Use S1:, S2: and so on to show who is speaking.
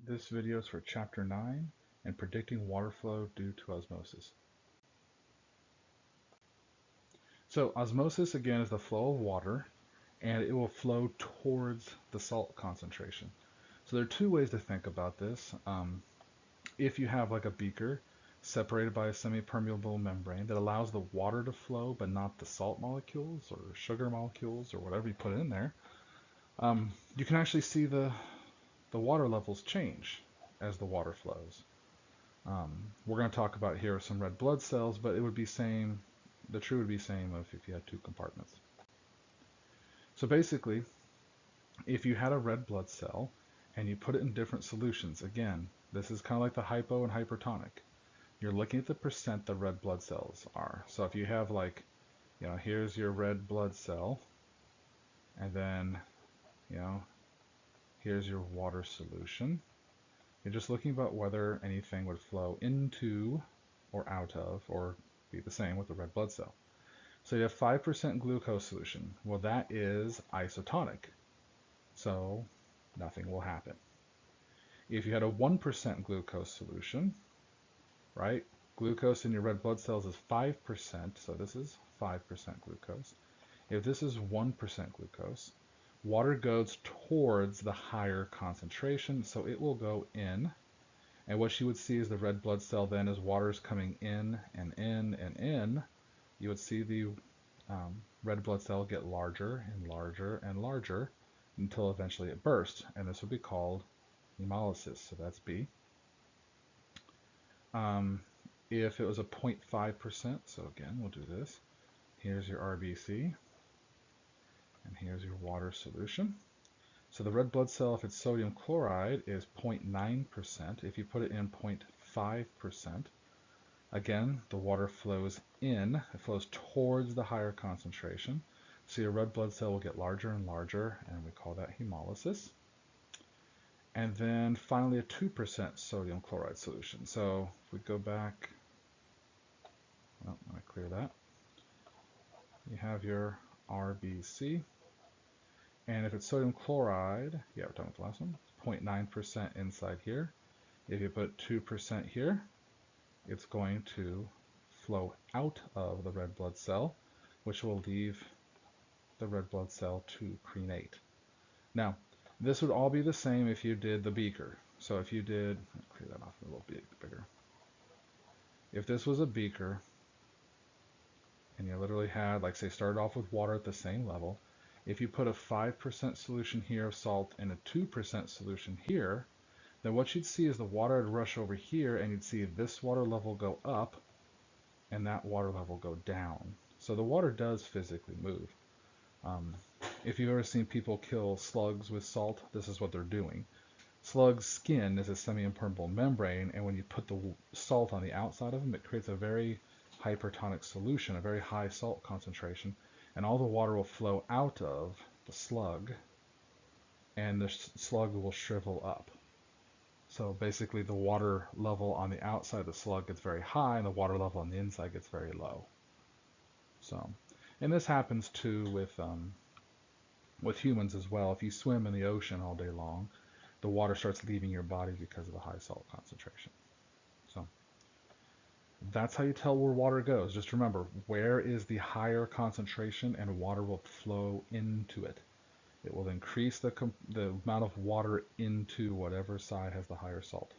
S1: This video is for Chapter 9 and predicting water flow due to osmosis. So osmosis, again, is the flow of water, and it will flow towards the salt concentration. So there are two ways to think about this. If you have like a beaker separated by a semi-permeable membrane that allows the water to flow but not the salt molecules or sugar molecules or whatever you put in there, you can actually see the water levels change as the water flows. We're going to talk about here some red blood cells, but it would be same. The true would be same if you had two compartments. So basically, if you had a red blood cell and you put it in different solutions, again, this is kind of like the hypo and hypertonic. You're looking at the percent the red blood cells are. So if you have like, here's your red blood cell, and then, here's your water solution. You're just looking about whether anything would flow into or out of, or be the same with the red blood cell. So you have 5% glucose solution. Well, that is isotonic, so nothing will happen. If you had a 1% glucose solution, right? Glucose in your red blood cells is 5%, so this is 5% glucose. If this is 1% glucose, water goes towards the higher concentration, so it will go in. And what you would see is the red blood cell then, as water is coming in and in and in, you would see the red blood cell get larger and larger and larger until eventually it bursts. And this would be called hemolysis, so that's B. If it was a 0.5%, so again, we'll do this. Here's your RBC, and here's your water solution. So the red blood cell, if it's sodium chloride, is 0.9%. If you put it in 0.5%, again, the water flows in. It flows towards the higher concentration. So your red blood cell will get larger and larger, and we call that hemolysis. And then finally a 2% sodium chloride solution. So if we go back, let me clear that. You have your RBC. And if it's sodium chloride, we're talking about the last one, 0.9% inside here. If you put 2% here, it's going to flow out of the red blood cell, which will leave the red blood cell to crenate. Now, this would all be the same if you did the beaker. So if you did, clear that off a little bit bigger. If this was a beaker, and you literally had, like say, started off with water at the same level, if you put a 5% solution here of salt and a 2% solution here, then what you'd see is the water would rush over here, and you'd see this water level go up and that water level go down. So the water does physically move. If you've ever seen people kill slugs with salt, this is what they're doing. Slug's skin is a semi-impermeable membrane, and when you put the salt on the outside of them, it creates a very hypertonic solution, a very high salt concentration, and all the water will flow out of the slug, and the slug will shrivel up. So basically the water level on the outside of the slug gets very high, and the water level on the inside gets very low. So, and this happens too with humans as well. If you swim in the ocean all day long, the water starts leaving your body because of the high salt concentration. So that's how you tell where water goes. Just remember, where is the higher concentration, and water will flow into it. It will increase the amount of water into whatever side has the higher salt.